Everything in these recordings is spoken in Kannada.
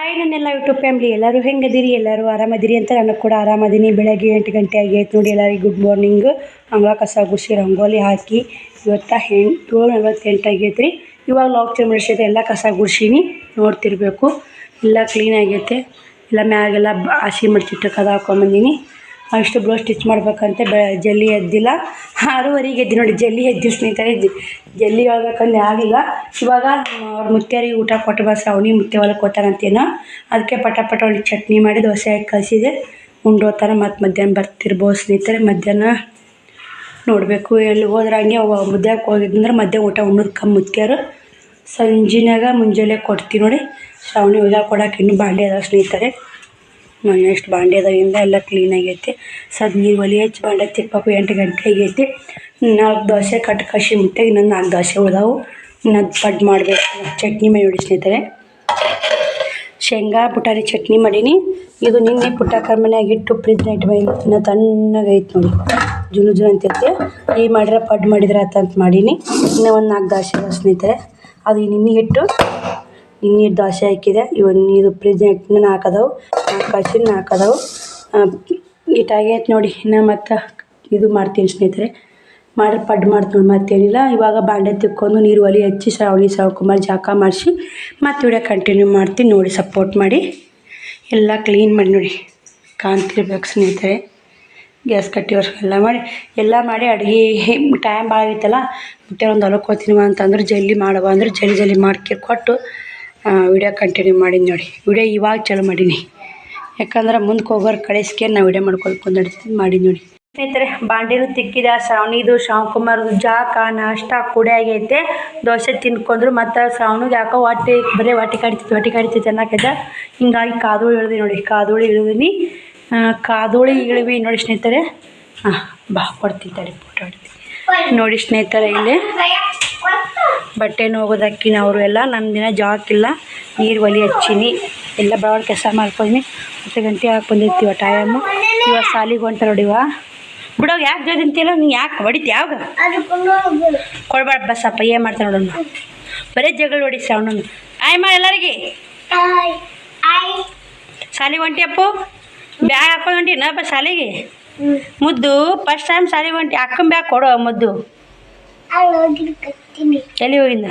ಹಾಯ್ ನನ್ನೆಲ್ಲ ಯೂಟ್ಯೂಬ್ ಫ್ಯಾಮಿಲಿ ಎಲ್ಲರೂ ಹೆಂಗದಿರಿ, ಎಲ್ಲರೂ ಆರಾಮದಿರಿ ಅಂತ. ನಾನು ಕೂಡ ಆರಾಮದೀನಿ. ಬೆಳಗ್ಗೆ 8 ಗಂಟೆ ಆಗೈತೆ ನೋಡಿ. ಎಲ್ಲರಿಗೂ ಗುಡ್ ಮಾರ್ನಿಂಗ್. ಅಂಗಳ ಕಸ ಗುಡಿಸಿ ರಂಗೋಲಿ ಹಾಕಿ ಇವತ್ತು 7:48 ಆಗೈತೆ ರೀ. ಇವಾಗ ಲಾಕ್ ಚೇಂಜ್ ಮಾಡಿಸೈತೆ. ಎಲ್ಲ ಕಸ ಗುಡಿಸೀನಿ, ನೋಡ್ತಿರ್ಬೇಕು. ಎಲ್ಲ ಕ್ಲೀನ್ ಆಗೈತೆ. ಎಲ್ಲ ಮ್ಯಾಗೆಲ್ಲ ಹಸಿ ಮಡ್ಚಿಟ್ಟು ಕದ ಹಾಕೊಂಬಂದೀನಿ. ಅಷ್ಟು ಬ್ಲೌಸ್ ಸ್ಟಿಚ್ ಮಾಡ್ಬೇಕಂತ ಜಲ್ದಿ ಎದ್ದಿಲ್ಲ. 6:30ಗೆ ಎದ್ದಿ ನೋಡಿ. ಜಲ್ದಿ ಎದ್ದಿ ಸ್ನೇಹಿತರೆ. ಜಲ್ದಿ ಹೇಳ್ಬೇಕಂದ್ರೆ ಆಗಿಲ್ಲ. ಇವಾಗ ಅವ್ರ ಮುತ್ಯಾರಿಗೆ ಊಟ ಕೊಟ್ಟು ಬಸ್ ಅವನಿ ಮುತ್ಯ ಹೊಲಕ್ಕೆ ಹೋಗ್ತಾರಂತೇನೋ. ಅದಕ್ಕೆ ಪಟ ಅವಳಿಗೆ ಚಟ್ನಿ ಮಾಡಿ ದೋಸೆ ಹಾಕಿ ಕಳಿಸಿದೆ. ಉಂಡೋತಾರ. ಮತ್ತು ಮಧ್ಯಾಹ್ನ ಬರ್ತಿರ್ಬೋದು ಸ್ನೇಹಿತರೆ. ಮಧ್ಯಾಹ್ನ ನೋಡಬೇಕು ಎಲ್ಲಿ ಹೋದ್ರೆ. ಹಂಗೆ ಮುದ್ದೆ ಹೋಗಿದ್ದಂದ್ರೆ ಮಧ್ಯಾಹ್ನ ಊಟ ಉಣ್ಣೋದು ಮುತ್ಯಾರು. ಸಂಜಿನಾಗ ಮುಂಜಾನೆ ಕೊಡ್ತೀವಿ ನೋಡಿ. ಶ್ರಾವಣಿ ಊಟ ಕೊಡೋಕೆ ಇನ್ನೂ ಬಾಂಡೆ ಅದಾವೆ ಸ್ನೇಹಿತರೆ. ಎಷ್ಟು ಬಾಂಡೆ ಅದಾವಿಂದ ಎಲ್ಲ ಕ್ಲೀನ್ ಆಗೈತೆ. ನೀರು ಒಲೆ ಹಚ್ಚಿ ಬಾಂಡೆ ತಿಕ್ಬೇಕು. 8 ಗಂಟೆ ಆಗೈತಿ. 4 ದೋಸೆ ಕಟ್ಕಸಿ ಮುಟ್ಟೆ. ಇನ್ನೊಂದು 4 ದೋಸೆ ಉಳ್ದಾವು. ಇನ್ನೊಂದು ಪಡ್ಡು ಮಾಡಬೇಕು. ಚಟ್ನಿ ಮಾಡಿ ಸ್ನೇಹಿತರೆ. ಶೇಂಗಾ ಪುಟಾಣಿ ಚಟ್ನಿ ಮಾಡೀನಿ. ಇದು ನಿನ್ನೆ ಪುಟ್ಟಕ್ಕರ ಮನ್ಯಾಗ ಇಟ್ಟು ಫ್ರಿಜ್ನ ಇಟ್ಟು ಇನ್ನೂ ತಣ್ಣಗೈತೆ ನೋಡಿ. ಜುನು ಅಂತೈತೆ. ಈ ಮಾಡಿದ್ರೆ ಪಡ್ಡು ಮಾಡಿದ್ರೆ ಅಂತ ಮಾಡೀನಿ. ಇನ್ನೂ ಒಂದು 4 ದೋಸೆ ಅದಾವೆ ಸ್ನೇಹಿತರೆ. ಅದು ನಿನ್ನೆ ಇಟ್ಟು ದೋಸೆ ಹಾಕಿದೆ. ಇದು ಫ್ರಿಜ್ನ ಇಟ್ಟು 4 ಅದಾವೆ. 4 ಕಳ್ಸಿ 4 ಅದಾವೆ. ಇಟ್ಟಾಗೈತೆ ನೋಡಿ. ಇನ್ನು ಮತ್ತು ಇದು ಮಾಡ್ತೀನಿ ಸ್ನೇಹಿತರೆ. ಮಾಡಿದ್ರೆ ಪಡ್ಡು ಮಾಡ್ತೀನಿ ನೋಡಿ. ಮತ್ತೇನಿಲ್ಲ. ಇವಾಗ ಬಾಂಡೆ ತಿಕ್ಕೊಂಡು ನೀರು ಒಲೆ ಹಚ್ಚಿ ಶ್ರಾವಣಿ ಸಾವ್ಕುಮಾರ್ ಜಾಕ ಮಾಡಿಸಿ ಮತ್ತು ವಿಡಿಯೋ ಕಂಟಿನ್ಯೂ ಮಾಡ್ತೀನಿ ನೋಡಿ. ಸಪೋರ್ಟ್ ಮಾಡಿ. ಎಲ್ಲ ಕ್ಲೀನ್ ಮಾಡಿ ನೋಡಿ. ಕಾಣ್ತಿರ್ಬೇಕು ಸ್ನೇಹಿತರೆ. ಗ್ಯಾಸ್ ಕಟ್ಟಿ ಎಲ್ಲ ಮಾಡಿ ಅಡುಗೆ ಟೈಮ್ ಭಾಳ ಆಗಿತ್ತಲ್ಲ. ಮತ್ತೆ ಒಂದು ಹೊಲಕ್ಕೆ ಹೋಗ್ತೀನಿ ಅಂತಂದ್ರೆ ಜಲ್ದಿ ಮಾಡುವ ಅಂದ್ರೆ ಜಲ್ದಿ ಮಾಡ್ಕಿ ಕೊಟ್ಟು ವಿಡಿಯೋ ಕಂಟಿನ್ಯೂ ಮಾಡೀನಿ ನೋಡಿ. ವಿಡಿಯೋ ಇವಾಗ ಚಾಲು ಮಾಡೀನಿ. ಯಾಕಂದ್ರೆ ಮುಂದಕ್ಕೆ ಹೋಗೋರು ಕಳಿಸ್ಕೇನು ನಾವು ವಿಡಿಯೋ ಮಾಡ್ಕೊಂಡು ನಡೀತೀನಿ ಮಾಡೀನಿ ನೋಡಿ ಸ್ನೇಹಿತರೆ. ಬಾಂಡೆನೂ ತಿಕ್ಕಿದ. ಶ್ರಾವಣಿದು ಶಾವ್ಕುಮಾರ್ದು ಜಾಕ ನಾಷ್ಟ ಕೂಡೆ ಆಗೈತೆ. ದೋಸೆ ತಿನ್ಕೊಂಡ್ರು. ಮತ್ತು ಶ್ರಾವಣಿಗೆ ಯಾಕೋ ಬರೀ ಹೊಟ್ಟೆ ಕಾಡ್ತಿತ್ತು ಅನ್ನೋಕ್ಕಿದ್ದ. ಹಿಂಗಾಗಿ ಕಾದೋಳಿ ಇಳಿದಿ ನೋಡಿ. ಕಾದೋಳಿ ಇಳಿದೀನಿ. ಕಾದೋಳಿ ಇಳಿವಿ ನೋಡಿ ಸ್ನೇಹಿತರೆ. ಬಾ ಕೊಡ್ತೀನಿ ತಡಿ ಫೋಟೋ ಹೊಡಿತೀನಿ ನೋಡಿ ಸ್ನೇಹಿತರೆ. ಇಲ್ಲಿ ಬಟ್ಟೆನೂ ಹೋಗೋದಕ್ಕಿನ ಅವರು ಎಲ್ಲ. ನನ್ನ ದಿನ ಜಾಕಿಲ್ಲ. ನೀರು ಒಲೆ ಹಚ್ಚೀನಿ. ಎಲ್ಲ ಬರೋಣ ಕೆಲಸ ಮಾಡ್ಕೊಂಡಿ. 10 ಗಂಟೆ ಹಾಕಿ ಬಂದಿರ್ತೀವ ಟೈಮು. ಇವಾಗ ಸಾಲಿಗೆ ಹೊಂಟ ನೋಡಿವ. ಬಿಡೋದು ಯಾಕೆ ಜೋದಿಂತಿಲ್ಲ ನೀ? ಯಾಕೆ ಹೊಡಿತಿ? ಯಾವಾಗ ಕೊಡ್ಬಾರ್ದು ಬಸ್ಸಪ್ಪ. ಏನು ಮಾಡ್ತಾರೆ ನೋಡೋಣ. ಬರೀ ಜಗಳ ಹೊಡಿ ಶ್ರಾವಣನು. ಆಯಮ್ಮ ಎಲ್ಲರಿಗೆ ಸಾಲಿಗೆ ಹೊಂಟಿಯಪ್ಪು. ಬ್ಯಾಗ್ ಹಾಕೊಂಡು ಹೊಂಟಿನಪ್ಪ ಸಾಲಿಗೆ. ಮುದ್ದು ಫಸ್ಟ್ ಟೈಮ್ ಸಾಲಿಗೆ ಹೊಂಟಿ. ಅಕ್ಕನ ಬ್ಯಾಗ್ ಕೊಡೋ ಮುದ್ದು. ಎಲ್ಲಿ ಹೋಗಿಂದ?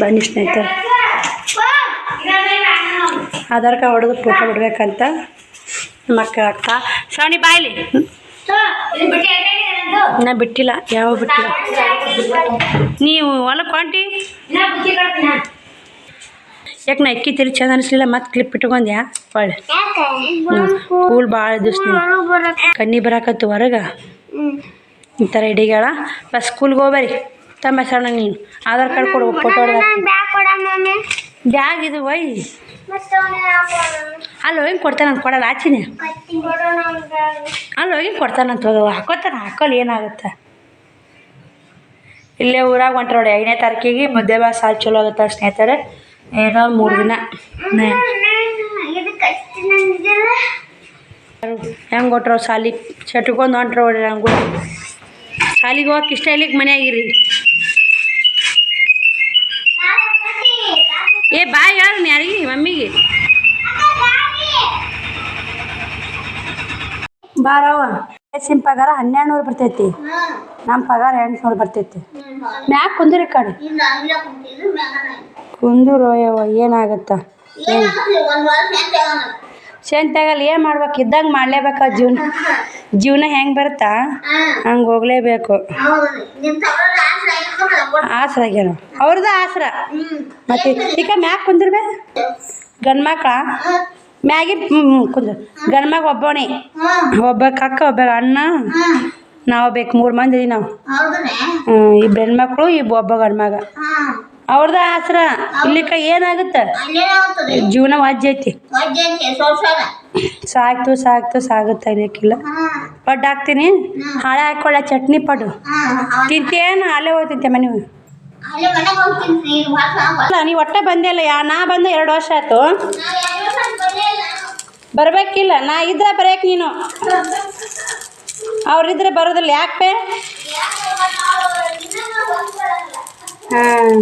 ಬನ್ನಿ ಸ್ನೇಹಿತರೆ. ಆಧಾರ್ ಕಾರ್ಡ್ ಹೊಡೆದು ಫೋಟೋ ಬಿಡ್ಬೇಕಂತ ಮಕ್ಕಳ ಅಕ್ಕ. ಶ್ರಾವಣಿ ಬಾಯ್ಲಿ. ನಾ ಬಿಟ್ಟಿಲ್ಲ. ಯಾವ ಬಿಟ್ಟಿಲ್ಲ. ನೀವು ಹೊಲಕ್ಕೆ ಹೊಂಟಿ ಯಾಕೆ? ನಾ ಎಕ್ಕಿ ತಿರಿ ಚಂದ ಅನಿಸ್ಲಿಲ್ಲ. ಮತ್ತೆ ಕ್ಲಿಪ್ ಇಟ್ಕೊಂಡ್ಯಾ? ಒಳ್ಳೆ ಕೂಲ್ ಭಾಳ ದಿವ್ಸ ಕಣ್ಣಿ ಬರಾಕತ್ತು ಹೊರಗೆ. ಈ ಥರ ಹಿಡಿಗಳ ಬಸ್ ಸ್ಕೂಲ್ಗೆ ಹೋಗ್ಬರಿ. ತಮ್ಮ ಸಣ್ಣ ನೀನು ಆಧಾರ್ ಕಾರ್ಡ್ ಕೊಡು. ಫೋಟೋ ಹೊಡೆದ ಬ್ಯಾಗ್ ಇದು ವೈ ಅಲ್ಲಿ ಹೋಗಿ ಕೊಡ್ತಾನಂತ. ಕೊಡಲ್ಲ ಆಚಿನಿ. ಅಲ್ಲಿ ಹೋಗಿ ಕೊಡ್ತಾನಂತ. ಹಾಕೋತಾನ. ಹಾಕೋಲ್ಲ ಏನಾಗುತ್ತೆ. ಇಲ್ಲೇ ಊರಾಗ ಹೊಂಟ್ರ ನೋಡಿ. 5ನೇ ತಾರೀಕಿಗೆ ಮುದ್ದೆ ಭಾಳ ಸಾಲು ಚಲೋ ಆಗುತ್ತೆ ಸ್ನೇಹಿತರೆ. ಏನೋ 3 ದಿನ ಹೆಂಗೆ ಕೊಟ್ರು ಸಾಲಿ ಚಟ್ಕೊಂಡು ಹೊಂಟ್ರ ನೋಡ್ರಿ. ಹಂಗೆ ಸಾಲಿಗೆ ಹೋಗಕ್ಕೆ ಇಷ್ಟ ಇಲ್ಲಿಗೆ ಮನೆಯಾಗಿರಿ. ಏ ಬಾಯ್ ಯಾರು ಯಾರಿಗೆ? ಮಮ್ಮಿಗೆ ಬಾರವ. ಸಿಮ್ ಪಗಾರ 1200 ಬರ್ತೈತಿ. ನಮ್ಮ ಪಗಾರ 800 ಬರ್ತೈತಿ. ಮ್ಯಾಕ್ ಕುಂದ್ರಿ ಕಡೆ ಕುಂದೂರು. ಏನಾಗತ್ತ? ಸೆಂತಾಗಲ್ಲ. ಏನು ಮಾಡ್ಬೇಕು? ಇದ್ದಂಗೆ ಮಾಡಲೇಬೇಕು. ಜೀವನ ಹೆಂಗೆ ಬರುತ್ತಾ ಹಂಗೆ ಹೋಗ್ಲೇಬೇಕು. ಆಸರ ಆಗ್ಯಾನ ಅವ್ರದ್ದು ಆಸರ. ಮತ್ತೆ ಈಗ ಮ್ಯಾಕ್ ಕುಂದಿರ್ಬೇ. ಗಂಡು ಮಕ್ಳ ಮ್ಯಾಗಿ ಕುಂದ್ರ. ಗಂಡು ಮಗ ಒಬ್ಬನೇ. ಒಬ್ಬ ಅಕ್ಕ ಒಬ್ಬ ಅಣ್ಣ. ನಾವು ಬೇಕು 3 ಮಂದಿ ಇದೀವಿ ನಾವು. 2 ಹೆಣ್ಮಕ್ಳು ಒಬ್ಬ ಗಂಡು ಮಗ. ಅವ್ರದ ಆಸರ. ಇಲ್ಲಿಕ ಏನಾಗುತ್ತೆ? ಜೀವನ ವಾಜ್ಯೈತಿ. ಸಾಗುತ್ತೆ. ಇಲ್ಲಿಕ್ಕಿಲ್ಲ. ಪಡ್ಡು ಹಾಕ್ತೀನಿ. ಹಾಳೆ ಹಾಕೊಳ್ಳ ಚಟ್ನಿ ಪಡ್ಡು ತಿಂತೇನು? ಅಲ್ಲೇ ಹೋಗಿ ತಿಂತೆ ಮನೆ. ಅಲ್ಲ ನೀವು ಒಟ್ಟೆ ಬಂದೇ ಇಲ್ಲ. ನಾ ಬಂದು 2 ವರ್ಷ ಆಯ್ತು. ಬರ್ಬೇಕಿಲ್ಲ. ನಾ ಇದ್ರೆ ಬರೇಕ್ ನೀನು. ಅವ್ರಿದ್ರೆ ಬರೋದಿಲ್ಲ. ಯಾಕೆ? ಹಾಂ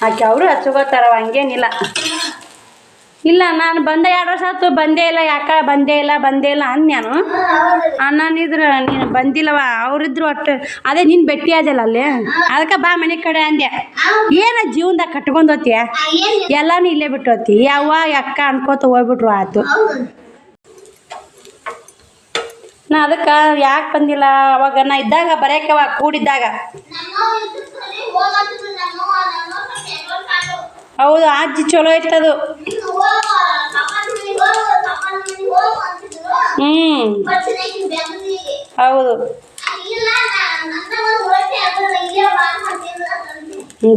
ಆಕೆ ಅವರು ಹಚ್ಕೋತಾರವ, ಹಂಗೇನಿಲ್ಲ. ಇಲ್ಲ ನಾನು ಬಂದೆ 2 ವರ್ಷ ಆಯ್ತು, ಬಂದೇ ಇಲ್ಲ, ಯಾಕೆ ಬಂದೇ ಇಲ್ಲ ಅಂದ್ ನಾನು. ಅನ್ನನಿದ್ರು ನೀನು ಬಂದಿಲ್ಲವ, ಅವರಿದ್ರು ಒಟ್ಟು ಅದೇ ನೀನು ಭೇಟಿ ಆದಲ್ಲ ಅಲ್ಲಿ, ಅದಕ್ಕೆ ಬಾ ಮನೆ ಕಡೆ ಅಂದೆ. ಏನ ಜೀವನದಾಗ ಕಟ್ಕೊಂಡು ಹೋಗ್ತೀಯ, ಎಲ್ಲಾನು ಇಲ್ಲೇ ಬಿಟ್ಟು ಹೋಗ್ತಿ, ಯಾವ ಅಕ್ಕ ಅನ್ಕೋತ ಹೋಗ್ಬಿಟ್ರು ಆಯ್ತು. ನಾ ಅದಕ್ಕೆ ಯಾಕೆ ಬಂದಿಲ್ಲ, ಅವಾಗ ನಾ ಇದ್ದಾಗ ಬರೆಯಕ್ಕವ ಕೂಡಿದ್ದಾಗ. ಹೌದು, ಅಜ್ಜಿ ಚಲೋ ಇರ್ತದು. ಹೌದು,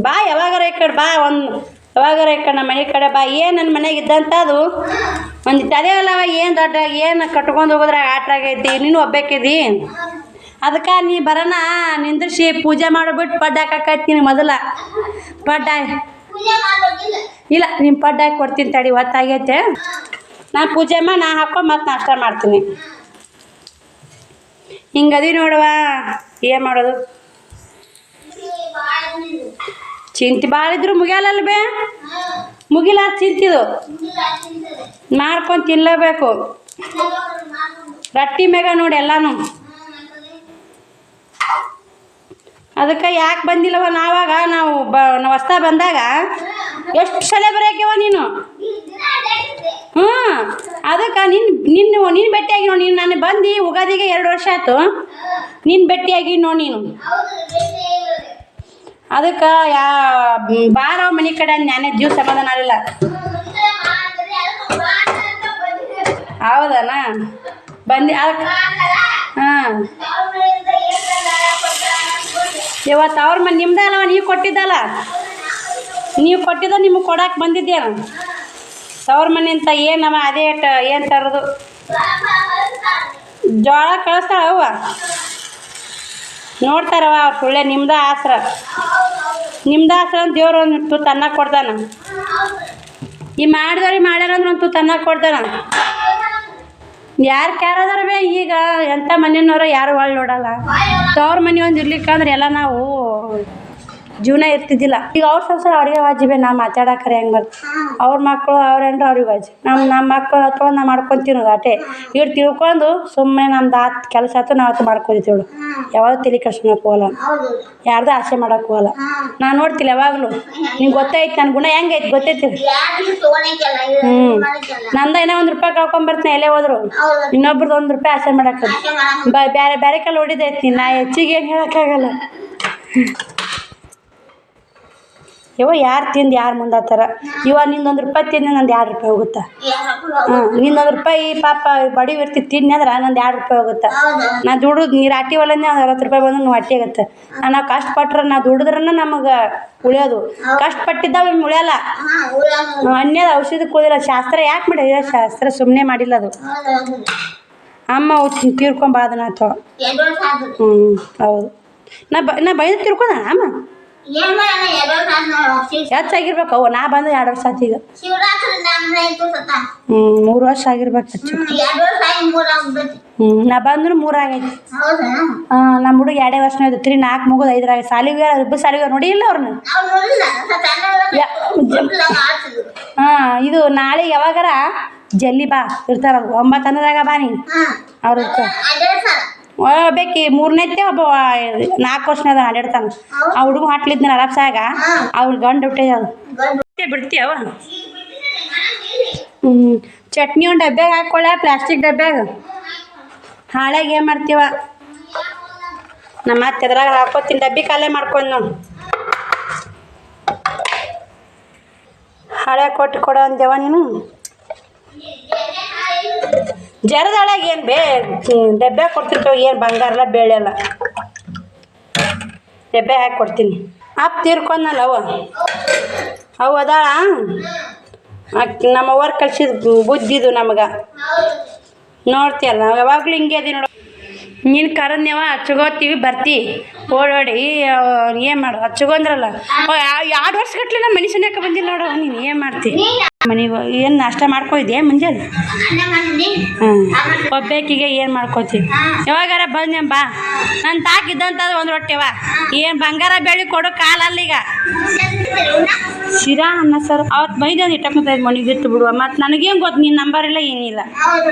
ಬಾ ಯಾವಾಗಾರ ಈ ಕಡೆ ಬಾ, ಯಾವಾಗಾರ ಈ ಕಡೆ ನಮ್ಮ ಮನೆ ಕಡೆ ಬಾ. ಏನು ನನ್ನ ಮನೆಗೆ ಇದ್ದಂತ ಅದು ಒಂದು ತಲೆ ಅಲ್ಲವ, ಏನು ದೊಡ್ಡ ಏನು ಕಟ್ಕೊಂಡು ಹೋಗೋದ್ರಾಗ ಆಟ್ರಾಗೈತಿ, ನೀನು ಒಬ್ಬೇಕಿದಿ. ಅದಕ್ಕೆ ನೀ ಬರೋಣ ನಿಂದ್ರಿಸಿ ಪೂಜೆ ಮಾಡಿಬಿಟ್ಟು ಪಡ್ಡು ಹಾಕೈತಿ ನಿನಗೆ ಮೊದಲ. ಪಡ್ಡು ಇಲ್ಲ, ನಿಮ್ಮ ಪಡ್ಡು ಹಾಕಿ ಕೊಡ್ತೀನಿ ತಡಿ, ಹೊತ್ತಾಗೈತೆ. ನಾನು ಪೂಜೆ ಮಾಡಿ ನಾ ಹಾಕೊಂಡು ಮತ್ತೆ ನಾಷ್ಟ ಮಾಡ್ತೀನಿ. ಹಿಂಗದಿ ನೋಡುವ, ಏನು ಮಾಡೋದು, ಚಿಂತೆ ಭಾಳ ಇದ್ರು ಮುಗಿಯಲ್ಲ ಬೇ, ಮುಗಿಲ ಚಿಂತಿದು ಮಾಡ್ಕೊಂಡು ತಿನ್ನಲೇಬೇಕು. ರೊಟ್ಟಿ ಮೇಗ ನೋಡಿ ಎಲ್ಲಾನು. ಅದಕ್ಕೆ ಯಾಕೆ ಬಂದಿಲ್ಲವ ನಾವಾಗ, ನಾವು ಹೊಸ್ತಾ ಬಂದಾಗ ಎಷ್ಟು ಸಲ ಬರೋಕ್ಯವ ನೀನು. ಅದಕ್ಕೆ ನೀನು ಭೇಟಿಯಾಗಿ ನೋಡಿ, ನೀನು ನಾನು ಬಂದು ಉಗಾದಿಗೆ 2 ವರ್ಷ ಆಯ್ತು, ನೀನು ಭೇಟಿಯಾಗಿ ನೋಡಿ ನೀನು. ಅದಕ್ಕೆ ಬಾರ ಮನೆ ಕಡೆ ನಾನೇ ಜೀವ ಸಮಾಧಾನ ಆಗಲಿಲ್ಲ. ಹೌದನ ಬಂದು ಹಾಂ ಇವತ್ತು ಅವ್ರ ಮನೆ ನಿಮ್ದೇ ಅಲ್ಲವ, ನೀವು ಕೊಟ್ಟಿದ್ದಲ್ಲ, ನೀವು ಕೊಟ್ಟಿದ್ದ ನಿಮಗೆ ಕೊಡಕ್ಕೆ ಬಂದಿದ್ದೇನು. ತವ್ರ ಮನೆ ಅಂತ ಏನವ ಅದೇ ಏನು ತರೋದು. ಜೋಳ ಕಳಿಸ್ತಾಳ ಅವ್ವ, ನೋಡ್ತಾರವ ಅವ್ರು ಸುಳ್ಳೆ. ನಿಮ್ದ ಆಸರ ಅಂತ ದೇವ್ರು ಒಂದು ತನ್ನ ಕೊಡ್ತಾನ. ಈ ಮಾಡಿದವ್ರಿಗೆ ಮಾಡ್ಯಾರಂದ್ರೆ ಒಂದು ತನ್ನ ಕೊಡ್ತಾನ. ಯಾರು ಕ್ಯಾರದಾರ ಬೇ ಈಗ ಎಂಥ ಮನೆಯವ್ರ ಯಾರು ಒಳ್ಳೆ ನೋಡಲ್ಲ. ತವ್ರ ಮನೆ ಒಂದು ಇರ್ಲಿಕ್ಕಂದ್ರೆ ಎಲ್ಲ ನಾವು ಜೀವನ ಇರ್ತಿದ್ದಿಲ್ಲ. ಈಗ ಅವ್ರ ಸಂಸಾರ ಅವ್ರಿಗೆ ವಾಜಿಬೆ, ನಾ ಮಾತಾಡಕ್ರೆ ಹೆಂಗೆ ಬರ್ತ, ಅವ್ರ ಮಕ್ಕಳು ಅವ್ರೇನ್ರ ಅವ್ರಿಗೆ ವಾಜಿ, ನಮ್ಮ ಮಕ್ಕಳು ಹತ್ಕೊಂಡು ನಾವು ಮಾಡ್ಕೊತೀವಿ ಅಟೆ. ಇವ್ರು ತಿಳ್ಕೊಂಡು ಸುಮ್ಮನೆ ನಮ್ದು ಕೆಲಸ ಆಯ್ತು ನಾವು ಆತು ಮಾಡ್ಕೊತೀವಿ. ಯಾವಾಗ ತಲೆ ಕೆಡ್ಸ್ಕೊಳಕ್ಕೆ ಹೋಗಲ್ಲ, ಯಾರ್ದು ಆಸೆ ಮಾಡೋಕೆ ಹೋಗಲ್ಲ. ನಾನು ನೋಡ್ತಿಲ್ಲ ಯಾವಾಗಲೂ. ನಿಂಗೆ ಗೊತ್ತೈತಿ ನನ್ನ ಗುಣ ಹೆಂಗೈತಿ ಗೊತ್ತೈತಿ. ನಂದ ಏನೋ 1 ರೂಪಾಯಿ ಕಳ್ಕೊಂಬರ್ತೀನಿ ಎಲ್ಲೇ ಹೋದ್ರು, ಇನ್ನೊಬ್ರದ್ದು 1 ರೂಪಾಯಿ ಆಸೆ ಮಾಡಕ್ಕೆ ಬೇರೆ ಕಲ್ಲ ಹೊಡಿದೈತಿ. ನಾ ಹೆಚ್ಚಿಗೆ ಏನು ಹೇಳೋಕ್ಕಾಗಲ್ಲ. ಯವ್ವ ಯಾರು ತಿಂದು ಯಾರು ಮುಂದಾತಾರ. ಇವಾಗ ನಿಂದು 1 ರೂಪಾಯಿ ತಿಂದು ನಂದು 2 ರೂಪಾಯಿ ಹೋಗುತ್ತಾ. ನಿಂದು 1 ರೂಪಾಯಿ ಪಾಪ ಬಡಿ ಇರ್ತಿ ತಿನ್ನಿ ಅಂದ್ರೆ ನಂದು 2 ರೂಪಾಯಿ ಹೋಗುತ್ತೆ. ನಾ ದುಡಿದು ನೀರು ರಾಟಿ ಹೊಲನೇ 60 ರೂಪಾಯಿ ಬಂದು ನಾವು ಹೊಟ್ಟೆ ಆಗುತ್ತೆ. ನಾವು ಕಷ್ಟಪಟ್ರೆ ನಾವು ದುಡಿದ್ರನ್ನ ನಮಗೆ ಉಳಿಯೋದು. ಕಷ್ಟಪಟ್ಟಿದ್ದಾವೆ ಉಳಿಯಲ್ಲ. ಅನ್ಯದ ಔಷಧಕ್ಕೆ ಉಳಿದಿಲ್ಲ. ಶಾಸ್ತ್ರ ಯಾಕೆ ಮಾಡಿಲ್ಲ, ಶಾಸ್ತ್ರ ಸುಮ್ಮನೆ ಮಾಡಿಲ್ಲ ಅದು. ಅಮ್ಮ ತೀರ್ಕೊಂಬಾದನ ಅಥವಾ ಹೌದು. ನಾ ಬೈದು ತಿರ್ಕೊಂಡ ಅಮ್ಮ ಹೆಚ್ಚಾಗಿರ್ಬೇಕು. ಅವ ನಾ ಬಂದು 2 ವರ್ಷ ಆಯ್ತು. ಈಗ 3 ವರ್ಷ ಆಗಿರ್ಬೇಕು ಹೆಚ್ಚು. ನಾ ಬಂದ್ರು 3 ಆಗೈತಿ. ನಮ್ಮ ಹುಡುಗ 2 ವರ್ಷ ಇದ್ದತ್ರಿ, 4 ಮುಗಿದು 5 ಆಗೈತಿ. ಸಾಲಿಗೆ ಇಬ್ಬರು ಸಾಲಿಗೆ ನೋಡಿ ಇಲ್ಲ ಅವ್ರನ್ನ. ಇದು ನಾಳೆ ಯಾವಾಗಾರ ಜಲ್ದಿ ಬಾ ಇರ್ತಾರ 9 ಅನ್ನೋದಾಗ ಬಾ ನೀ ಅವ್ರ ಬೇಕಿ. 3ನೇತ್ತೆ ಒಬ್ಬ 4 ವರ್ಷದ ಅಡ್ಯಾಡ್ತಾನ. ಆ ಹುಡುಗ ಹಾಟ್ಲಿದ್ನ ಅರಬ್ಸಾಗ ಅವ್ರ ಗಂಡು ಹುಟ್ಟಿದ ಬಿಡ್ತೀಯವ. ಚಟ್ನಿ ಒಂದು ಡಬ್ಬ್ಯಾಗ ಹಾಕ್ಕೊಳ್ಳೆ, ಪ್ಲಾಸ್ಟಿಕ್ ಡಬ್ಬ್ಯಾಗ. ಹಾಳೆಗೆ ಏನು ಮಾಡ್ತೀವ, ನಮ್ಮ ಮತ್ತೆ ಎದ್ರಾಗ ಹಾಕೋತೀನಿ. ಡಬ್ಬಿ ಖಾಲಿ ಮಾಡ್ಕೊಂಡು ನೋಡಿ. ಹಾಳೆ ಕೊಡು ಅಂದೇವ ನೀನು. ಜರದೊಳಗೆ ಏನು ಡಬ್ಬೆ ಕೊಡ್ತಿರ್ತೇವೆ, ಏನು ಬಂಗಾರಲ್ಲ ಬೇಳೆಲ್ಲ ಡಬ್ಬೆ ಹಾಕಿ ಕೊಡ್ತೀನಿ. ಅಪ್ಪ ತೀರ್ಕೊಂಡಲ್ಲ ಅವು ಅದಾಳ. ನಮ್ಮ ಅವ್ರು ಕಳ್ಸಿದ ಬುದ್ಧಿದು ನಮಗೆ. ನೋಡ್ತೀಯಲ್ಲ ನಾವು ಯಾವಾಗಲೂ ಹಿಂಗೆ ಅದಿ ನೋಡು. ನೀನು ಕರದ್ನೇವ ಹಚ್ಕೋತೀವಿ ಬರ್ತಿ ಓಡೋಡಿ ಏನು ಮಾಡು. ಹಚ್ಕೊಂಡ್ರಲ್ಲ 2 ವರ್ಷ ಗಟ್ಲೆ ನಮ್ಮ ಮನೆ ಸನ್ಯಾಕ ಬಂದಿಲ್ಲ ನೋಡು. ನೀನು ಏನು ಮಾಡ್ತಿ ಮನೆಗೆ? ಏನು ನಾಷ್ಟ ಮಾಡ್ಕೊಯ್ದೆ ಮುಂಜಾನೆ? ಒಬ್ಬೇಕಿಗೆ ಏನು ಮಾಡ್ಕೋತಿ? ಯಾವಾಗಾರ ಬಂದೆ ಬಾ. ನಾನು ತಾಕಿದ್ದಂಥದ್ದು 1 ರೊಟ್ಟಿವ. ಏನು ಬಂಗಾರ ಬೆಳಿ ಕೊಡು ಕಾಲಲ್ಲೀಗ. ಶಿರಾ ಅನ್ನ ಸರ್ ಅವತ್ತು ಬೈದ ಇಟ್ಟಕ್ಕಂತ ಮಣಿಗಿತ್ತು ಬಿಡುವ ಮತ್ತು ನನಗೇನು ಗೊತ್ತು ನಿನ್ನ ನಂಬರ್ ಇಲ್ಲ ಏನಿಲ್ಲ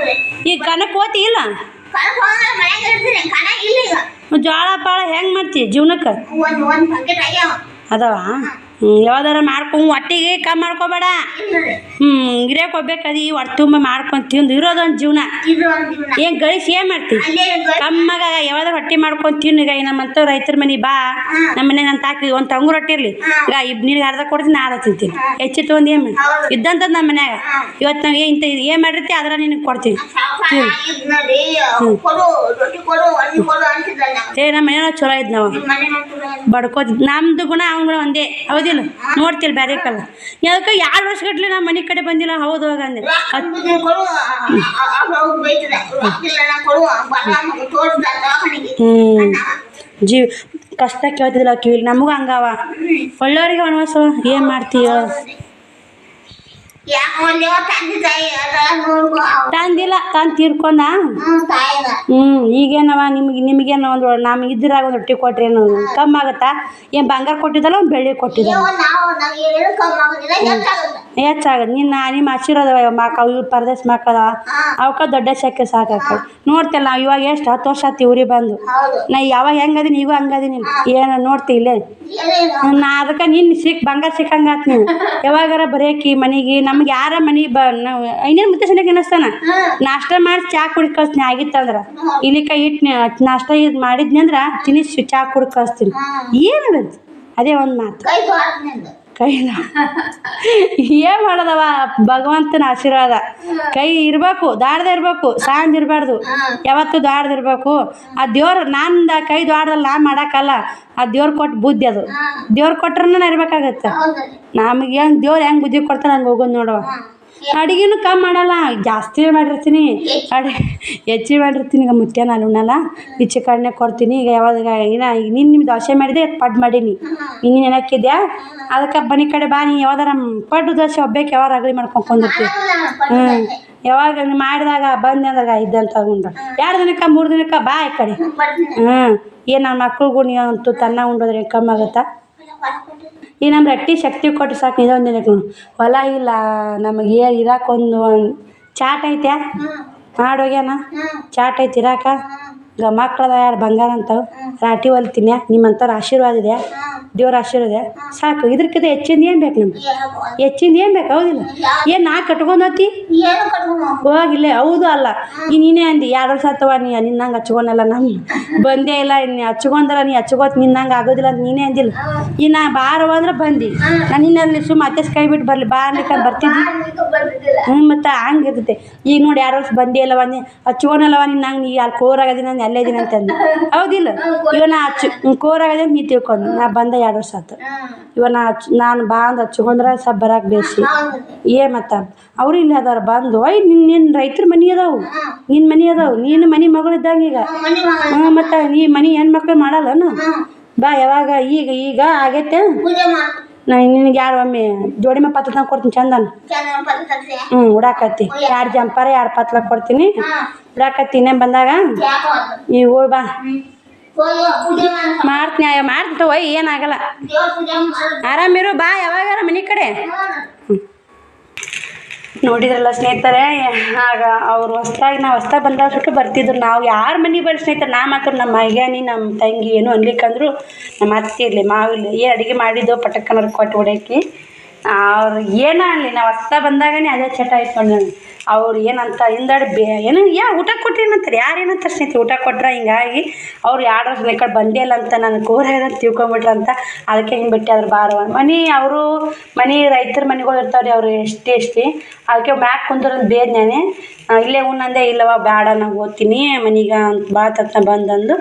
ಈಗ ಕನಕ್ಕೆ ಓತಿ ಇಲ್ಲ ಜೋಳ ಪಾಳ ಹೆಂಗೆ ಮಾಡ್ತಿ ಜೀವನಕ್ಕೆ ಅದಾವ ಯಾವ್ದಾರ ಮಾಡ್ಕೊಂಡು ಹೊಟ್ಟಿಗೆ ಕಮ್ಮಿ ಮಾಡ್ಕೋಬೇಡ ಗಿರ್ಯಾಕ ಹೋಗ್ಬೇಕದಿ ಹೊಟ್ಟೆ ತುಂಬ ಮಾಡ್ಕೊಂಡು ತಿಂದು ಇರೋದೊಂದು ಜೀವನ ಏನು ಗಳಿಸಿ ಏನು ಮಾಡ್ತಿ ಕಮ್ಮಾಗ ಯಾವ್ದಾರ ಹೊಟ್ಟೆ ಮಾಡ್ಕೊಂಡು ತಿನ್ನು ಈಗ ನಮ್ಮಂತ ರೈತರ ಮನೆ ಬಾ ನಮ್ಮ ಮನೆ ನಾನು ತಾಕಿ ಒಂದು ತಂಗು ರೊಟ್ಟಿ ಇರಲಿ ಈಗ ನಿನಗೆ ಅರ್ಧ ಕೊಡ್ತೀನಿ ನಾ ಅರ್ಧ ತಿಂತೀನಿ ಹೆಚ್ಚು ತೊಗೊಂಡು ಏನು ಮಾಡಿ ಇದ್ದಂಥದ್ದು ನಮ್ಮ ಮನ್ಯಾಗ ಇವತ್ತು ನಾವು ಇಂಥ ಏನು ಮಾಡಿರ್ತಿ ಅದ್ರ ನಿನಗೆ ಕೊಡ್ತೀವಿ ಏ ನಮ್ಮ ಮನೇನ ಚಲೋ ಇದ್ ನಾವು ಬಡ್ಕೋತಿದ್ ನಮ್ದು ಗುಣ ಅವ್ನ ಗುಣ ಒಂದೇ ಹೌದಿಲ್ಲ ನೋಡ್ತಿಲ್ಲ ಬೇರೆ ಕಲ್ಲ ಅದಕ್ಕೆ 2 ವರ್ಷ ಗಟ್ಲೆ ನಮ್ಮ ಮನೆ ಕಡೆ ಬಂದಿಲ್ಲ ಹೌದು ಹೋಗ ಅಂದೆ ಜೀವ ಕಷ್ಟ ಕೇಳ್ತಿದಿಲ್ಲ ಕಿವಿಲಿ ನಮಗೂ ಹಂಗವ ಒಳ್ಳೆಯವ್ರಿಗೆ ಅನ್ವಸ ಏನು ಮಾಡ್ತೀಯ ತಂದಿಲ್ಲ ತಂದು ತೀರ್ಕೊಂಡ ಈಗೇನವ ನಿಮಗೇನು ಒಂದು ನಮ್ಗೆ ಇದ್ರಾಗ ಒಂದು ರೊಟ್ಟಿ ಕೊಟ್ರೇನು ಕಮ್ಮಿ ಆಗುತ್ತಾ ಏನು ಬಂಗಾರ ಕೊಟ್ಟಿದ್ದಲ್ಲ ಒಂದು ಬೆಳ್ಳಿ ಕೊಟ್ಟಿದ್ದ ಹೆಚ್ಚಾಗದು ನಿಮ್ಮ ಆಶೀರ್ವಾದ ಮಕ್ಕಳು ಇವ್ರು ಪರದೇಶ ಮಕ್ಕಳ ಅವಕ್ಕ ದೊಡ್ಡ ಶಕ್ಕೆ ಸಾಕಾಕ ನೋಡ್ತಿಲ್ಲ ನಾವು ಇವಾಗ ಎಷ್ಟು 10 ವರ್ಷ ಆಯ್ತು ಊರಿಗೆ ಬಂದು ನಾ ಯಾವಾಗ ಹೆಂಗದೀನಿ ಈಗ ಹಂಗದೀನಿ ಏನು ನೋಡ್ತಿ ಇಲ್ಲೇ ನಾ ಅದಕ್ಕೆ ನಿನ್ನ ಬಂಗಾರ ಸಿಕ್ಕಂಗಾತ್ ನೀವು ಯಾವಾಗಾರ ಬರೇಕಿ ಮನೆಗೆ ನಮ್ಗೆ ಯಾರ ಮನೆ ಇನ್ನೇನು ಮುತ್ತೆ ಸಲಕ್ಕೆ ಅನ್ನಿಸ್ತಾನ ನಾಷ್ಟ ಮಾಡಿ ಚಾ ಕುಡಿ ಕಳಿಸ್ತೀನಿ ಆಗಿತ್ತಂದ್ರೆ ಇಲ್ಲಿ ಕೈ ಇಟ್ಟು ನಾಷ್ಟ ಇದು ಮಾಡಿದ್ನಿ ಅಂದ್ರೆ ತಿನ್ನಿಸಿ ಚಾ ಕುಡಿ ಕಳಿಸ್ತೀನಿ ಏನು ಅದೇ ಒಂದು ಮಾತು ಕೈಲ ಏನು ಮಾಡೋದವ ಭಗವಂತನ ಆಶೀರ್ವಾದ ಕೈ ಇರಬೇಕು ದಾಡ್ದ ಇರಬೇಕು ಸಾಂಜ್ ಇರಬಾರ್ದು ಯಾವತ್ತೂ ದಾಡ್ದಿರ್ಬೇಕು ಆ ದೇವ್ರು ನಂದು ಕೈ ದಾಡ್ದಲ್ಲಿ ನಾ ಮಾಡೋಕ್ಕಲ್ಲ ಆ ದೇವ್ರು ಕೊಟ್ಟು ಬುದ್ಧಿ ಅದು ದೇವ್ರು ಕೊಟ್ರೂ ನಾ ಇರ್ಬೇಕಾಗತ್ತೆ ನಮಗೆ ಹೆಂಗೆ ದೇವ್ರು ಹೆಂಗೆ ಬುದ್ಧಿ ಕೊಡ್ತಾನೆ ಹಂಗೆ ಹೋಗೋದು ನೋಡುವ ಅಡುಗೆನೂ ಕಮ್ಮಿ ಮಾಡಲ್ಲ ಜಾಸ್ತಿ ಮಾಡಿರ್ತೀನಿ ಹೆಚ್ಚಿಗೆ ಮಾಡಿರ್ತೀನಿ ಈಗ ಮುತ್ಯ ನಾನು ಉಣ್ಣಲ್ಲ ಈಚೆ ಕಣ್ಣೆ ಕೊಡ್ತೀನಿ ಈಗ ಯಾವಾಗ ಈಗ ನಿನ್ನ ದೋಸೆ ಮಾಡಿದೆ ಪಡ್ಡು ಮಾಡೀನಿ ನಿನ್ನ ನೆನಕಿದ್ಯಾ ಅದಕ್ಕೆ ಮನೆ ಕಡೆ ಬಾ ನೀ ಯಾವ್ದಾರ ಪಡ್ಡು ದೋಸೆ ಒಬ್ಬೇಕು ಯಾವಾಗ ಅಗಲಿ ಮಾಡ್ಕೊಂಡ್ಕೊಂಡಿರ್ತೀವಿ ಯಾವಾಗ ಮಾಡಿದಾಗ ಬಂದೆ ಅಂದಾಗ ಇದ್ದಂತ ಉಂಡು 2 ದಿನಕ್ಕೆ 3 ದಿನಕ್ಕೆ ಬಾ ಈ ಕಡೆ ಏನು ನನ್ನ ಮಕ್ಳಿಗೂ ನೀವು ಅಂತೂ ತನ್ನ ಉಂಡೋದ್ರೆ ಕಮ್ಮಿ ಆಗುತ್ತಾ ಈ ನಮ್ಮ ರೊಟ್ಟಿ ಶಕ್ತಿ ಕೊಟ್ಟು ಸಾಕು ಇದೊಂದು ದಿನಕ್ಕೆ ಹೊಲ ಇಲ್ಲ ನಮಗೆ ಇರಾಕೊಂದು ಚಾಟ್ ಐತೆ ಮಾಡೋಗ್ಯಾನ ಚಾಟ್ ಐತೆ ಇರಾಕ ಈಗ ಮಕ್ಳದ 2 ಬಂಗಾರ ಅಂತವು ರಾಟಿ ಹೊಲ್ತೀನಿ ನಿಮ್ಮಂಥವ್ರ ಆಶೀರ್ವಾದ ಇದೆ ದೇವ್ರ ಆಶೀರ್ವಾದ ಸಾಕು ಇದ್ರಕ್ಕಿಂತ ಹೆಚ್ಚಿಂದ ಏನು ಬೇಕು ನಮ್ಗೆ ಹೆಚ್ಚಿಂದ ಏನು ಬೇಕು ಹೌದಿಲ್ಲ ಏನು ನಾ ಕಟ್ಕೊಂಡು ಹೋತಿ ಹೋಗಿಲ್ಲ ಹೌದು ಅಲ್ಲ ಈ ನೀನೇ ಅಂದು 2 ವರ್ಷ ಆತವ ನೀ ನಿನ್ನಂಗೆ ಹಚ್ಕೊಳಲ್ಲ ನಮ್ಮ ಬಂದೇ ಇಲ್ಲ ನೀ ಹಚ್ಕೊಂಡ್ರ ನೀ ಹಚ್ಕೋತ ನಿನ್ನಂಗೆ ಆಗೋದಿಲ್ಲ ಅಂತ ನೀನೇ ಅಂದಿಲ್ಲ ಈ ನಾ ಬಾರವ ಅಂದ್ರೆ ಬಂದು ನಾನು ನಿನ್ನಲ್ಲಿ ಸುಮ್ಮ ಅತ್ತೆಸ್ ಕೈ ಬಿಟ್ಟು ಬರಲಿ ಬಾ ಅನ್ಲಿಕ್ಕೆ ಬರ್ತಿದ್ದಿ ಮತ್ತು ಹಂಗೆ ಇರ್ತೈತೆ ಈಗ ನೋಡಿ 2 ವರ್ಷ ಬಂದೇ ಇಲ್ಲವ ನೀ ಹಚ್ಕೊಳಲ್ಲವ ನಿನ್ನಂಗೆ ನೀ ಅಲ್ಲಿ ಕೋರಾಗದಿನ ನಾನು ಅಲ್ಲೇ ಇದೀನಿ ಅಂತಂದು ಹೌದಿಲ್ಲ ಇವ ನಾ ಕೋರಾಗದೆ ನೀ ತಿಳ್ಕೊಂಡು ನಾ ಬಂದ 2 ವರ್ಷ ಆಯ್ತು ಇವ ನಾನು ಬಾ ಅಂದು ಹಚ್ಕೊಂಡ್ರೆ ಸ್ವಲ್ಪ ಬರಕ್ಕೆ ಬೇಸಿ ಮತ್ತು ಅವರು ಇಲ್ಲಿ ಅದಾರ ಬಂದು ನಿನ್ನ ರೈತರ ಮನೆ ಅದಾವು ನಿನ್ನ ಮನೆ ಅದಾವು ನೀನು ಮನೆ ಮಗಳಿದ್ದಂಗೆ ಈಗ ಮತ್ತು ಈ ಮನೆ ಹೆಣ್ಮಕ್ಳು ಮಾಡಲ್ಲನ ಬಾ ಯಾವಾಗ ಈಗ ಆಗೈತೆ ನಾನು ನಿನಗೆ ಒಮ್ಮೆ ಜೋಡಿ ಮೇಲೆ ಪತ್ಲ ಕೊಡ್ತೀನಿ ಚಂದನ ಉಡಾಕತ್ತಿ 2 ಜಂಪರ್ 2 ಪತ್ಲ ಕೊಡ್ತೀನಿ ಉಡಾಕತ್ತಿ ಇನ್ನೇ ಬಂದಾಗ ನೀವು ಹೋಗಿ ಬಾ ಮಾಡ್ತೀನಿ ಏನಾಗಲ್ಲ ಆರಾಮಿರು ಬಾ ಯಾವಾಗಾರ ಮನೆ ಕಡೆ ನೋಡಿದ್ರಲ್ಲ ಸ್ನೇಹಿತರೆ ಆಗ ಅವ್ರು ಹೊಸ್ದಾಗಿ ನಾವು ಹೊಸ್ದಾಗಿ ಬಂದಾಗ ಸುಟ್ಟು ಬರ್ತಿದ್ರು ನಾವು ಯಾರ ಮನೆಗೆ ಬರ್ರಿ ಸ್ನೇಹಿತರೆ ನಾ ಮಾತ್ರ ನಮ್ಮ ಮೈಗಾನಿ ನಮ್ಮ ತಂಗಿ ಏನು ಅನ್ಲಿಕ್ಕಂದ್ರು ನಮ್ಮ ಅತ್ತೆ ಇರಲಿ ಮಾವಿಲ್ಲ ಏನು ಅಡುಗೆ ಮಾಡಿದ್ದು ಪಟಕ್ಕನವ್ರು ಕೊಟ್ಟು ಹೊಡ್ಯಾಕಿ ಅವ್ರು ಏನ ಅನ್ಲಿ ನಾವು ಹೊಸ್ದಾಗಿ ಬಂದಾಗನೇ ಅದೇ ಚಟ ಇಟ್ಕೊಂಡು ನಾನು ಅವ್ರು ಏನಂತ ಹಿಂದಾಡಿ ಏನು ಊಟ ಕೊಟ್ಟಿರಂತಾರೆ ಯಾರು ಏನಂತಾರೆ ಸ್ನೇಹಿತರೆ ಊಟ ಕೊಟ್ರೆ ಹಿಂಗಾಗಿ ಅವ್ರು 2 ವರ್ಷ ಈ ಕಡೆ ಬಂದೇ ಇಲ್ಲ ಅಂತ ನಾನು ಕೋರಾಗ ತಿಳ್ಕೊಂಬಿಟ್ರಂತ ಅದಕ್ಕೆ ಹಿಂಗೆ ಬಿಟ್ಟು ಅದ್ರ ಬಾರವ ಮನೆ ಅವರು ಮನೆ ರೈತರ ಮನೆಗಳು ಇರ್ತಾವ್ರಿ ಅವ್ರು ಎಷ್ಟೇ ಅದಕ್ಕೆ ಮ್ಯಾಕ್ ಕುಂದ್ರಂದು ಬೇದ್ನೇನೆ ಇಲ್ಲೇ ಉಣ್ಣಂದೆ ಇಲ್ಲವ ಬೇಡ ನಾವು ಓದ್ತೀನಿ ಮನೆಗೆ ಅಂತ ಭಾಳ ತತ್ನ ಬಂದಂದು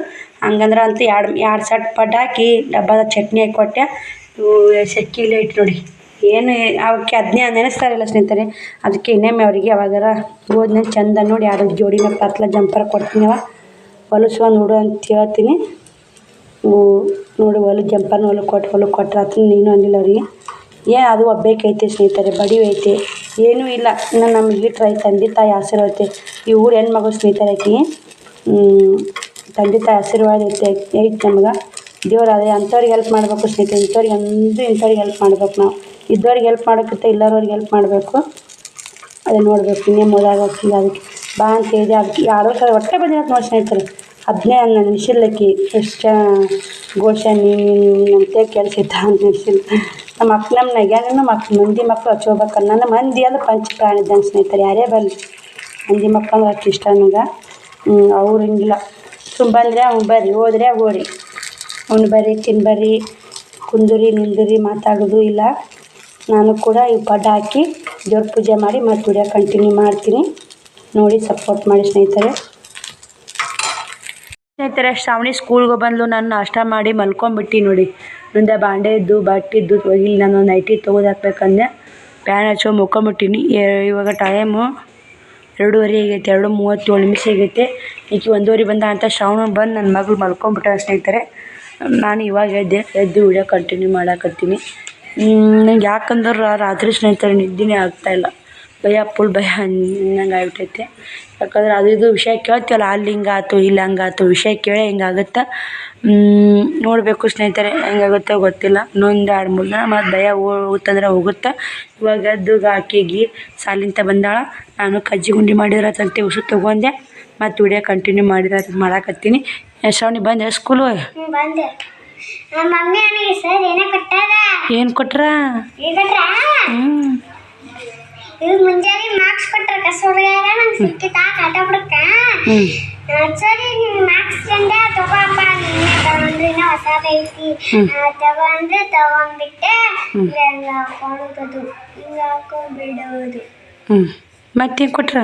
ಹಂಗಂದ್ರೆ ಅಂತೂ 2 ಸೆಟ್ ಪಡ್ಡು ಹಾಕಿ ಡಬ್ಬದ ಚಟ್ನಿ ಹಾಕಿ ಕೊಟ್ಟೆ ಸೆಕ್ಕಿಲೇ ಇಟ್ಟು ನೋಡಿ ಏನು ಅವಕ್ಕೆ ಅದನ್ನೇ ನೆನೆಸ್ತಾರಿಲ್ಲ ಸ್ನೇಹಿತರೆ ಅದಕ್ಕೆ ಇನ್ನೊಮ್ಮೆ ಅವರಿಗೆ ಯಾವಾಗಾರ ಹೋದ್ನ ಚಂದ ನೋಡಿ 2 ಜೋಡಿನ ಪತ್ಲ ಜಂಪರ್ ಕೊಡ್ತೀನಿ ಹೊಲಸ್ಕೊಂಡು ನೋಡು ಅಂತ ಹೇಳ್ತೀನಿ ನೋಡಿ ಜಂಪರ್ನ ಹೊಲಕ್ಕೆ ಕೊಟ್ಟರೆ ಆತ ನೀನು ಅಂದಿಲ್ಲ ಅವರಿಗೆ ಏನು ಅದು ಒಬ್ಬೇಕೈತೆ ಸ್ನೇಹಿತರೆ ಬಡಿ ಐತೆ ಏನೂ ಇಲ್ಲ ಇನ್ನು ನಮಗೆ ಇಟ್ರೆ ತಂದೆ ತಾಯಿ ಆಶೀರ್ವಾದ ಐತೆ ಈ ಊರು ಹೆಣ್ಮಗಳು ಸ್ನೇಹಿತರೆ ಆಕಿ ತಂದೆ ತಾಯಿ ಆಶೀರ್ವಾದ ಐತೆ ನಮ್ಗೆ ದೇವ್ರು ಅದೇ ಅಂಥವ್ರಿಗೆ ಹೆಲ್ಪ್ ಮಾಡಬೇಕು ಸ್ನೇಹಿತರೆ ಇಂಥವ್ರಿಗೆ ಹೆಲ್ಪ್ ಮಾಡ್ಬೇಕು ನಾವು ಇದ್ದವ್ರಿಗೆ ಹೆಲ್ಪ್ ಮಾಡೋಕ್ಕಿಂತ ಇಲ್ಲವ್ರಿಗೆ ಹೆಲ್ಪ್ ಮಾಡಬೇಕು. ಅದೇ ನೋಡಬೇಕು ಇನ್ನೇ ಮೊದಲಾಗ ಅದಕ್ಕೆ ಬಾ ಅಂತ ಹೇಳಿದೆ. ಅದಕ್ಕೆ ಯಾರೋ ಸಲ ಹೊಟ್ಟೆ ಬಂದಿರೋದು ನೋಡಿ ಸ್ನೇಹಿತರೆ. ಅದನ್ನೇ ನನ್ನ ನಿಲ್ಸಿರ್ಲಕ್ಕಿ ಎಷ್ಟು ಗೋಶಾನಿ ಅಂತ ಕೆಲಸ ಇತ್ತು ಅಂತ ನಿಲ್ಸಿಲ್ಲ. ನಮ್ಮ ನಗ್ಯಾನ ಮಂದಿ ಮಕ್ಕಳು ಹಚ್ಕೋಬೇಕಲ್ಲ. ನನ್ನ ಮಂದಿ ಅಂದ್ರೆ ಪಂಚ ಪ್ರಾಣಿ ಇದ್ದಂಗೆ ಸ್ನೇಹಿತರೆ. ಯಾರೇ ಬರಲಿ ಮಂದಿ ಮಕ್ಕಳು ಅಂದ್ರೆ ಅಷ್ಟು ಇಷ್ಟ ನನಗೆ. ಅವ್ರು ಹಿಂಗಿಲ್ಲ, ಬಂದರೆ ಅವ್ನು ಬರ್ರಿ, ಹೋದ್ರೆ ಹೋರಿ, ಅವ್ನು ಬರ್ರಿ ತಿನ್ಬರ್ರಿ ಕುಂದುರಿ ನಿಂದುರಿ ಮಾತಾಡೋದು ಇಲ್ಲ. ನಾನು ಕೂಡ ಈ ಪಡ್ಡು ಹಾಕಿ ದೇವ್ರ ಪೂಜೆ ಮಾಡಿ ಮತ್ತೆ ವಿಡಿಯೋ ಕಂಟಿನ್ಯೂ ಮಾಡ್ತೀನಿ. ನೋಡಿ ಸಪೋರ್ಟ್ ಮಾಡಿ ಸ್ನೇಹಿತರೆ. ಶ್ರಾವಣಿ ಸ್ಕೂಲ್ಗೆ ಬಂದು ನಾನು ನಾಷ್ಟ ಮಾಡಿ ಮಲ್ಕೊಂಬಿಟ್ಟು ನೋಡಿ. ಮುಂದೆ ಬಾಂಡೆ ಇದ್ದು ಬಟ್ಟೆ ಇದ್ದು ಒಗಿಲಿ. ನಾನು ನೈಟಿ ತೊಗೊಂಡು ಹಾಕ್ಬೇಕಂದೆ ಪ್ಯಾನ್ ಹಚ್ಚೋ ಮುಕ್ಕೊಂಬಿಟ್ಟಿನಿ. ಇವಾಗ ಟೈಮು 2:30 ಆಗೈತೆ, 2:37 ಆಗೈತೆ. ಈಗ 1:15 ಬಂದ ಅಂತ ಶ್ರಾವಣ ಬಂದು ನನ್ನ ಮಗಳು ಮಲ್ಕೊಂಬಿಟ್ಟ ಸ್ನೇಹಿತರೆ. ನಾನು ಇವಾಗ ಎದ್ದು ವಿಡಿಯೋ ಕಂಟಿನ್ಯೂ ಮಾಡಾಕತ್ತೀನಿ. ನಂಗೆ ಯಾಕಂದ್ರೆ ರಾತ್ರಿ ಸ್ನೇಹಿತರೆ ನಿದ್ದೆನೇ ಆಗ್ತಾಯಿಲ್ಲ. ಭಯ ಫುಲ್ ಭಯ ಅನ್ನಂಗೆ ಆಗ್ಬಿಟ್ಟೈತೆ. ಯಾಕಂದ್ರೆ ಅದು ಇದು ವಿಷಯ ಕೇಳ್ತೀವಲ್ಲ, ಅಲ್ಲಿ ಹಿಂಗಾಯ್ತು ಇಲ್ಲಿ ಹಂಗಾಯ್ತು ವಿಷಯ ಕೇಳೇ ಹಿಂಗಾಗುತ್ತೆ. ನೋಡಬೇಕು ಸ್ನೇಹಿತರೆ ಹೆಂಗಾಗುತ್ತೋ ಗೊತ್ತಿಲ್ಲ. ಇನ್ನೊಂದು 2-3 ದಿನ ಮತ್ತು ಭಯ ಹೋಗುತ್ತಂದ್ರೆ ಹೋಗುತ್ತೆ. ಇವಾಗ ಎದ್ದು ಆಕೆಗೆ ಸಾಲಿಂತ ಬಂದಾಳ. ನಾನು ಕಜ್ಜಿ ಗುಂಡಿ ಮಾಡಿದ್ರಂತೆ ಉಸು ತೊಗೊಂಡೆ ಮತ್ತು ವಿಡಿಯೋ ಕಂಟಿನ್ಯೂ ಮಾಡಾಕತ್ತೀನಿ. ಶ್ರಾವಣಿ ಬಂದೆ ಸ್ಕೂಲು? ಏನು ಕೊಟ್ರ? ಮುಂಜಾನೆ ಮಾರ್ಕ್ಸ್ ಕೊಟ್ರ ಕಸೋಡ್ಯಾಗ ನಂಗೆ ಸಿಕ್ಕಿತ ಆಟ ಬಿಡಕ್ಕ. ಸರಿ ನೀವು ಮಾರ್ಕ್ಸ್ ತಂದೆ ತಗೋಪ್ಪ, ನಿನ್ನೆ ತಗೊಂಡ್ರಿ ಹೊಸದೈತಿ ತಗೊಂಡ್ರೆ ತಗೊಂಡ್ಬಿಟ್ಟೆ ಹಿಂಗೆ ಹಾಕೊಳ್ಳೋದು ಹಿಂಗೆ ಹಾಕೊಂಡ್ಬಿಡೋದು. ಮತ್ತೇನು ಕೊಟ್ರ?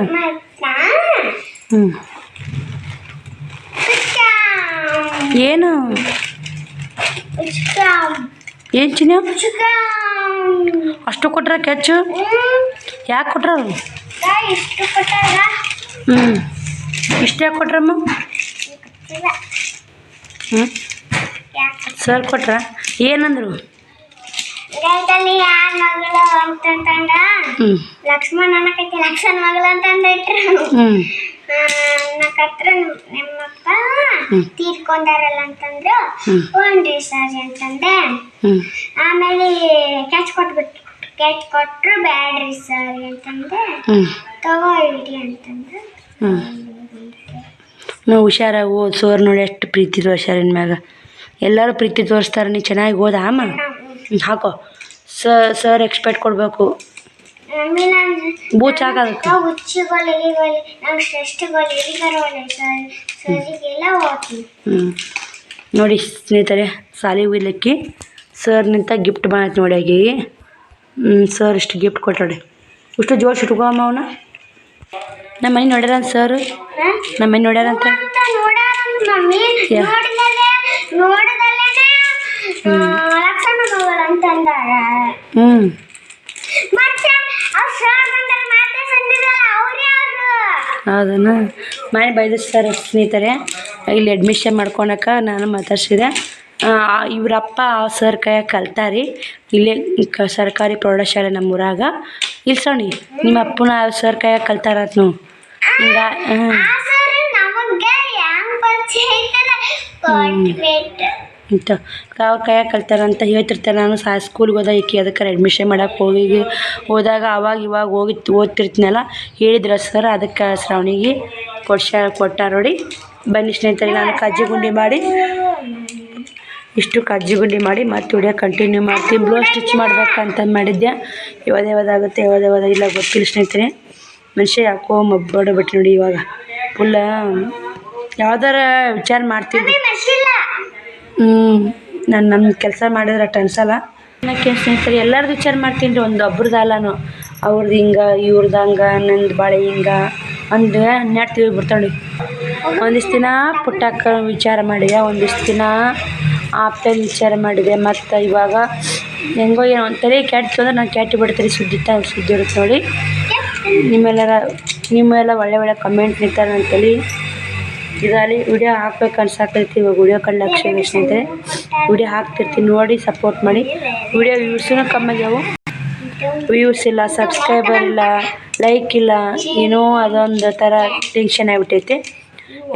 ಏನು ಏನು ಚಿನ್ನ ಅಷ್ಟು ಕೊಟ್ರ ಕೆಚ್ಚು? ಯಾಕೆ ಕೊಟ್ರ? ಇಷ್ಟು ಯಾಕೆ ಕೊಟ್ರಮ್ಮ? ಸರ್ ಕೊಟ್ರ? ಏನಂದ್ರು? ಲಕ್ಷ್ಮಣ ಅನ್ನಕೈತಿ ಲಕ್ಷ್ಮಣ ಮಗಳು ಅಂತಂದಿಟ್ರು. ನಕ್ಕತ್ರ ನಿಮ್ಮಪ್ಪ ತೀರ್ಕೊಂಡಾರಲ್ಲ ಅಂತಂದ್ರು. ಹ್ಞೂನ್ರಿ ಸರಿ ಅಂತಂದೆ. ಆಮೇಲೆ ಕ್ಯಾಚ್ ಕೊಟ್ರು ಬ್ಯಾಡ್ರಿ ಸರಿ ಅಂತಂದೆ. ತಗೋಳ್ರಿ ಅಂತಂದ್ರೆ ನಾವು ಹುಷಾರ ಓದ್ ಸೋರ್ ನೋಡಿ ಎಷ್ಟು ಪ್ರೀತಿ ತೋರ್ಸ್ಯಾರ ನಿನ್ನ ಮ್ಯಾಗ. ಎಲ್ಲರೂ ಪ್ರೀತಿ ತೋರಿಸ್ತಾರೆ. ನೀ ಚೆನ್ನಾಗಿ ಓದ ಅಮ್ಮ ಹಾಕೋ. ಸರ್ ಎಕ್ಸ್ಪೆಕ್ಟ್ ಕೊಡಬೇಕು. ಬೂಚ್ ಹಾಕೋದಕ್ಕೆ ನೋಡಿ ಸ್ನೇಹಿತರೆ, ಸಾಲಿ ಹೋಗ್ಲಿಕ್ಕೆ ಸರ್ ನಿಂತ ಗಿಫ್ಟ್ ಮಾಡತ್ತೆ ನೋಡಿ ಆಗಿ. ಸರ್ ಇಷ್ಟು ಗಿಫ್ಟ್ ಕೊಟ್ಟಾಡಿ. ಇಷ್ಟು ಜೋಡಿಸಿ ಇಟ್ಕೊಮ್ಮ ಅವನ. ನಮ್ಮ ಮನೆ ನೋಡ್ಯಾರ ಸರ್, ನಮ್ಮ ಮನೆ ನೋಡ್ಯಾರಂತ. ಹೌದನ ಮನೆ ಬೈದ ಸರ್ ಸ್ನೇಹಿತರೆ. ಇಲ್ಲಿ ಅಡ್ಮಿಷನ್ ಮಾಡ್ಕೊಳಕ ನಾನು ಮಾತಾಡ್ಸಿದೆ. ಇವರಪ್ಪ ಸರ್ ಕೈಯಾಗ ಕಲ್ತಾರಿ. ಇಲ್ಲೇ ಸರ್ಕಾರಿ ಪ್ರೌಢಶಾಲೆ ನಮ್ಮೂರಾಗ. ಇಲ್ಲಿ ಸೋಣಿ ನಿಮ್ಮ ಅಪ್ಪನ ಸರ್ ಕೈಯಾಗ ಕಲ್ತಾರತ್ ನಾವು ಹಿಂಗ. ಇಂಥ ಅವ್ರ ಕೈಯಾಗ ಕಲ್ತಾರಂತ ಹೇಳ್ತಿರ್ತಾರೆ. ನಾನು ಸ್ಕೂಲ್ಗೆ ಹೋದ ಈಕಿ ಅದಕ್ಕೆ ಅಡ್ಮಿಷನ್ ಮಾಡೋಕೆ ಹೋದಾಗ ಅವಾಗ ಇವಾಗ ಓದ್ತಿರ್ತೀನಲ್ಲ ಹೇಳಿದ್ರ ಸರ್. ಅದಕ್ಕೆ ಶ್ರಾವಣಿಗೆ ಕೊಟ್ಟಾರ ನೋಡಿ. ಬನ್ನಿ ಸ್ನೇಹಿತರೆ, ನಾನು ಕಜ್ಜಿ ಗುಂಡಿ ಮಾಡಿ ಇಷ್ಟು ಕಜ್ಜಿ ಗುಂಡಿ ಮಾಡಿ ಮತ್ತೆ ವಿಡಿಯೋ ಕಂಟಿನ್ಯೂ ಮಾಡ್ತೀನಿ. ಬ್ಲೌಸ್ ಸ್ಟಿಚ್ ಮಾಡ್ಬೇಕಂತ ಮಾಡಿದ್ದೆ. ಯಾವ್ದಾಗುತ್ತೆ ಯಾವ್ದಾವ ಇಲ್ಲ ಗೊತ್ತಿಲ್ಲ ಸ್ನೇಹಿತರೆ. ಮನುಷ್ಯ ಯಾಕೋ ಮಬ್ಬಾಡಬಿಟ್ಟು ನೋಡಿ. ಇವಾಗ ಫುಲ್ಲ ಯಾವ್ದಾರ ವಿಚಾರ ಮಾಡ್ತೀನಿ. ನಾನು ನಮ್ಮ ಕೆಲಸ ಮಾಡಿದ್ರೆ ಅಷ್ಟು ಅನ್ಸಲ್ಲ ನನಗೆ ಸ್ನೇಹಿತರೆ. ಎಲ್ಲರದ್ದು ವಿಚಾರ ಮಾಡ್ತೀನಿ ರೀ, ಒಂದು ಒಬ್ರದ್ದಲ್ಲನು. ಅವ್ರದ್ದು ಹಿಂಗೆ ಇವ್ರದ್ದು ಹಂಗೆ ನಂದು ಬಾಳೆ ಹಿಂಗೆ ಒಂದು 12 ತಿಳಿ ಬಿಡ್ತಾಳೆ. ಒಂದಿಷ್ಟು ದಿನ ಪುಟ್ಟಕ್ಕ ವಿಚಾರ ಮಾಡಿದೆ, ಒಂದಿಷ್ಟು ದಿನ ಆಪ್ತಲ್ಲಿ ವಿಚಾರ ಮಾಡಿದೆ. ಮತ್ತು ಇವಾಗ ಹೆಂಗೋ ಏನೋ ಒಂಥರ ಕೆಟ್ಟು ಅಂದ್ರೆ ನಾನು ಕೆಟ್ಟು ಬಿಡ್ತೀರಿ. ಸುದ್ದಿ ಇರುತ್ತೆ ನೋಡಿ. ನಿಮ್ಮೆಲ್ಲ ಒಳ್ಳೆ ಕಮೆಂಟ್ ನಿಂತಾರೆ ಅಂತೇಳಿ ಇದಾಗಲಿ ವಿಡಿಯೋ ಹಾಕ್ಬೇಕು ಅನ್ಸಾಕೈತಿ. ಇವಾಗ ವಿಡಿಯೋ ಕಂಡು ಸ್ನೇಹಿತರೆ ವಿಡಿಯೋ ಹಾಕ್ತಿರ್ತೀನಿ, ನೋಡಿ ಸಪೋರ್ಟ್ ಮಾಡಿ. ವಿಡಿಯೋ ವ್ಯೂಸೂ ಕಮ್ಮಿ ಆಗ್ಯಾವು. ವ್ಯೂಸ್ ಇಲ್ಲ, ಸಬ್ಸ್ಕ್ರೈಬರ್ ಇಲ್ಲ, ಲೈಕ್ ಇಲ್ಲ, ಏನೋ ಅದೊಂದು ಥರ ಟೆನ್ಷನ್ ಆಗಿಬಿಟ್ಟೈತೆ.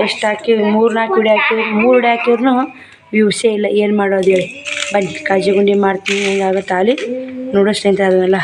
ಎಷ್ಟು ಹಾಕಿ 3-4 ವಿಡಿಯೋ ಹಾಕಿದ್ರು 3 ವಿಡಿಯೋ ಹಾಕಿದ್ರು ವ್ಯೂಸೇ ಇಲ್ಲ. ಏನು ಮಾಡೋದು ಹೇಳಿ. ಬನ್ನಿ ಕಾಜು ಗುಂಡಿ ಮಾಡ್ತೀನಿ ಹೆಂಗಾಗುತ್ತೆ ಅಲ್ಲಿ ನೋಡೋ ಸ್ನೇಹಿತರೆ ಅದನ್ನೆಲ್ಲ